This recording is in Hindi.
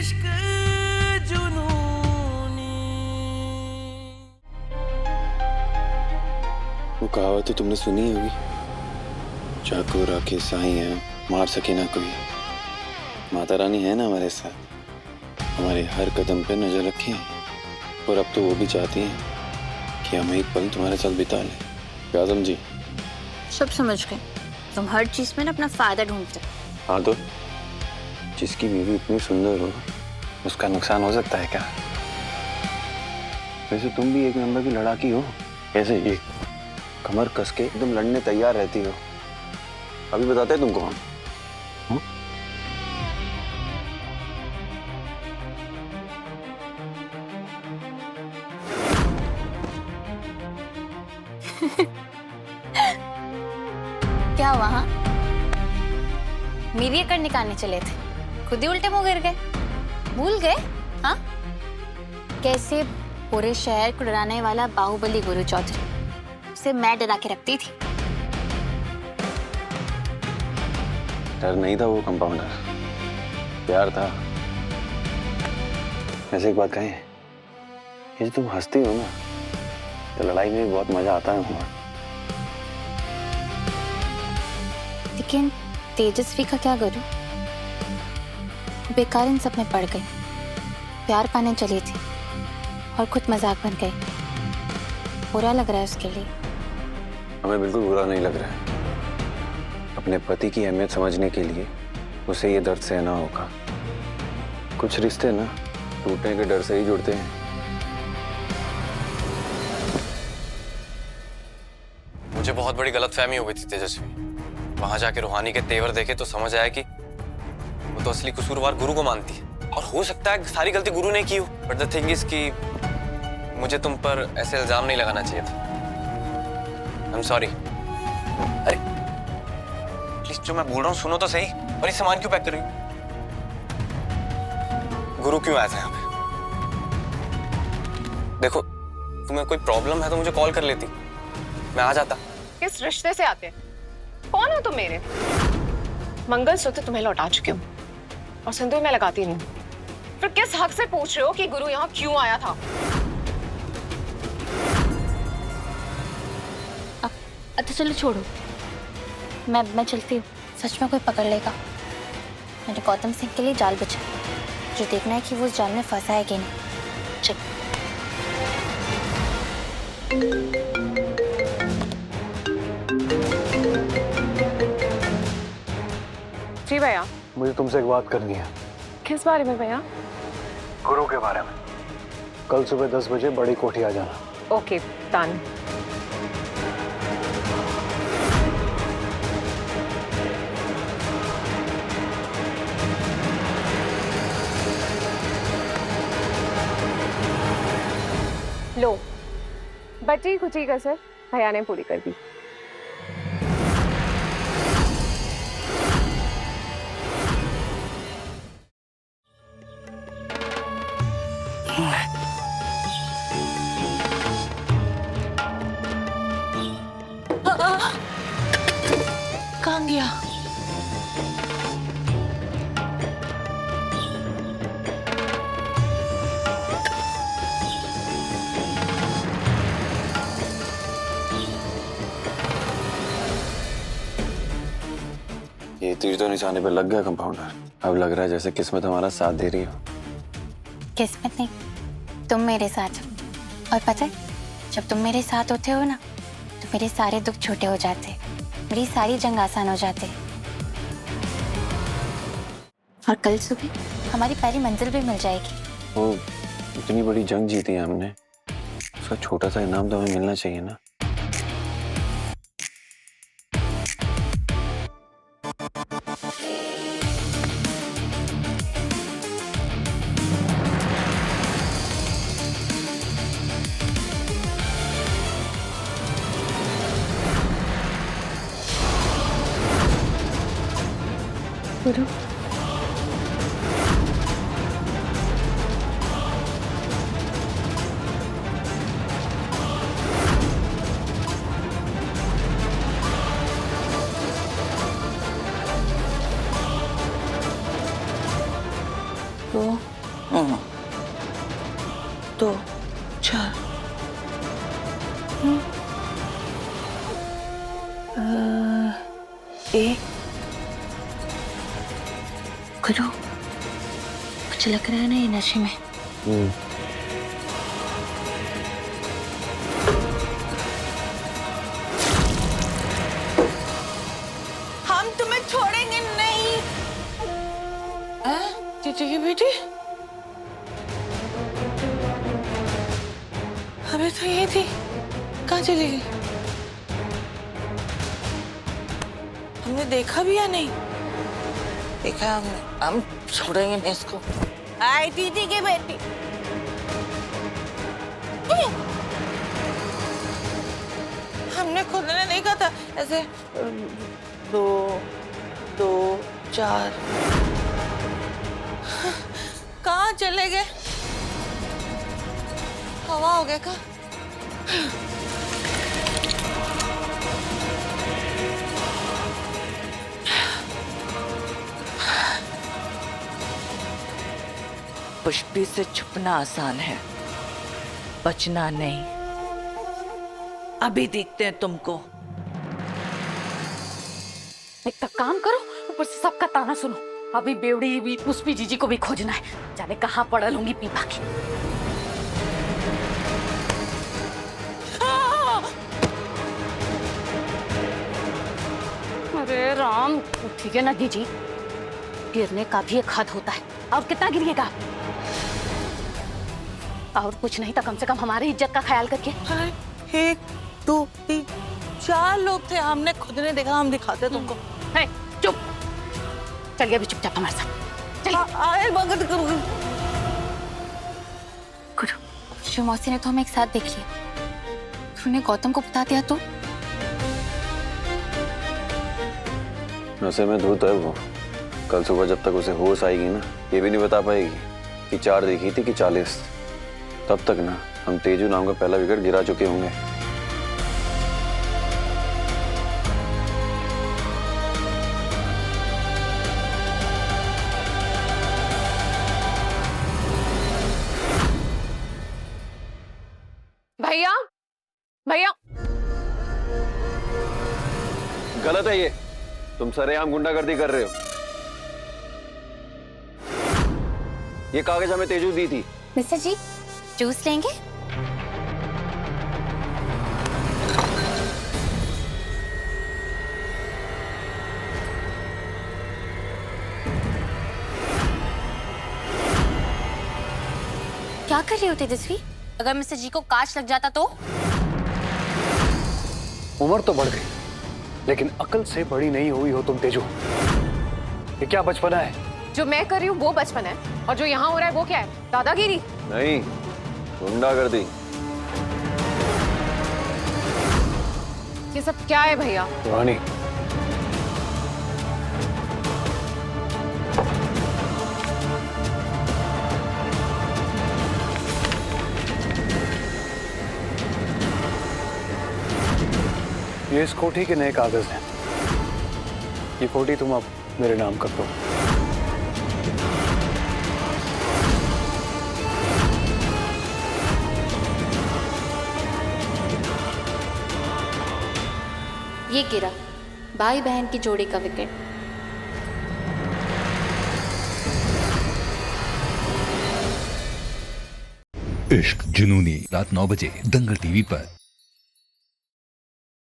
इश्क जुनूनी। वो कहावत तो तुमने सुनी होगी, चाकू राखे साई है, मार सके ना कोई। माता रानी है ना हमारे साथ, हमारे हर कदम पे नजर रखी है। और अब तो वो भी चाहती हैं कि हम एक पल तुम्हारे साथ बिता लें। क्या समझी? सब समझ गए। तुम हर चीज में ना अपना फायदा ढूंढते हो। हाँ तो जिसकी बीवी इतनी सुंदर हो उसका नुकसान हो सकता है क्या? वैसे तुम भी एक नंबर की लड़ाकी हो। कैसे ये कमर कस के एकदम लड़ने तैयार रहती हो। अभी बताते हैं तुमको हम। क्या हुआ? हाँ, मेरी अकड़ निकालने चले थे, खुद ही उल्टे मुंह गिर गए। भूल गए? हाँ, कैसे पूरे शहर को डराने वाला बाहुबली गुरु चौधरी, उसे मैं डरा के रखती थी। डर नहीं था वो कंपाउंडर, प्यार था। ऐसे एक बात कहें, ये जो तुम हंसती हो ना, तो लड़ाई में भी बहुत मजा आता है। लेकिन तेजस्वी का क्या करूं? बेकार इन सब में पड़ गई। प्यार पाने चली थी और खुद मजाक बन गई। बुरा लग रहा है उसके लिए। हमें बिल्कुल बुरा नहीं लग रहा है। अपने पति की अहमियत समझने के लिए उसे ये दर्द सहना होगा। कुछ रिश्ते ना टूटने के डर से ही जुड़ते हैं। मुझे बहुत बड़ी गलतफहमी हो गई थी तेजस्वी। वहां जाके रूहानी के तेवर देखे तो समझ आया कि वो तो असली कसूरवार गुरु को मानती है। और हो सकता है सारी गलती गुरु ने की हो, बट द थिंग इज कि मुझे तुम पर ऐसे इल्जाम नहीं लगाना चाहिए था। I am sorry. अरे प्लीज जो मैं बोल रहा हूँ सुनो तो सही। और ये सामान क्यों पैक कर रही हो? गुरु क्यों आया था यहाँ पे? देखो तुम्हें कोई प्रॉब्लम है तो मुझे कॉल कर लेती, मैं आ जाता। किस रिश्ते से आते हैं? कौन हो तुम मेरे? मंगलसूत्र तुम्हें लौटा चुकी हूँ और सिंदूर मैं लगाती नहीं। फिर किस हक से पूछ रहे हो कि गुरु यहाँ क्यों आया था? अच्छा चलो छोड़ो, मैं चलती हूँ। सच में कोई पकड़ लेगा। मैंने गौतम सिंह के लिए जाल बिछा, जो देखना है कि वो उस जाल में फंसा है कि नहीं। चल। जी भैया। मुझे तुमसे एक बात करनी है। किस बारे में भैया? गुरु के बारे में। कल सुबह 10 बजे बड़ी कोठी आ जाना। Okay done. लो, बची खुची कसर भैया ने पूरी कर दी। कहाँ गया? ये तीर तो निशाने पे लग गया कंपाउंडर। अब लग रहा है जैसे किस्मत हमारा साथ दे रही हो। किस्मत नहीं, तुम मेरे साथ हो। और पता है, जब तुम मेरे साथ होते हो ना, तो मेरे सारे दुख छोटे हो जाते, मेरी सारी जंग आसान हो जाते। और कल सुबह हमारी पहली मंजिल भी मिल जाएगी। वो इतनी बड़ी जंग जीती है हमने, उसका छोटा सा इनाम तो हमें मिलना चाहिए ना। गुरु दो 2 4 एक गुरु कुछ लग रहा है ना ये नशे में। हम तुम्हें छोड़ेंगे नहीं। जीजी की बेटी हमें तो ये थी, कहाँ चली गई? हमने देखा भी या नहीं? देखा हमने, हम छोड़ेंगे नहीं इसको। आई दीदी की बेटी हमने खोलने नहीं कहा था ऐसे। 2 2 4 कहाँ चले गए? हवा हो गया का? पुष्पी से छुपना आसान है, बचना नहीं। अभी देखते हैं तुमको। एक तो काम करो, ऊपर से सबका ताना सुनो। अभी बेवड़ी भी पुष्पी जीजी को भी खोजना है, जाने कहाँ पड़ल होंगी पीपा की। अरे राम, ठीक है ना जीजी, गिरने का भी एक हद होता है। और कितना गिरिएगा? और कुछ नहीं तो कम से कम हमारी इज्जत का ख्याल करके। 1 2 3 4 लोग थे, हमने खुद ने देखा, हम दिखाते तुमको। है, चुप, चलिए अभी चुपचाप हमारे साथ चलिए। आए भगत करो। गुरु शिव मौसी ने तो हमें एक साथ देख लिया, उन्होंने गौतम को बता दिया तो? नशे में धूत है वो। कल सुबह जब तक उसे होश आएगी ना, ये भी नहीं बता पाएगी कि 4 देखी थी कि 40। तब तक ना हम तेजू नाम का पहला विकेट गिरा चुके होंगे। भैया भैया, गलत है ये, तुम सरेआम गुंडागर्दी कर रहे हो। ये कागज हमें तेजू दी थी। मिस्टर जी जूस लेंगे? क्या कर रही हो तेजस्वी? अगर मिस्टर जी को कांच लग जाता तो? उम्र तो बढ़ गई, लेकिन अकल से बड़ी नहीं हुई हो तुम तेजू। ये क्या बचपना है? जो मैं कर रही हूँ वो बचपन है, और जो यहाँ हो रहा है वो क्या है? दादागिरी। नहीं, गुंडागर्दी। ये सब क्या है भैया? रानी, ये इस कोठी के नए कागज हैं। ये कोठी तुम अब मेरे नाम कर दो। ये गिरा भाई बहन की जोड़ी का विकेट। इश्क जुनूनी, रात 9 बजे दंगल टीवी पर।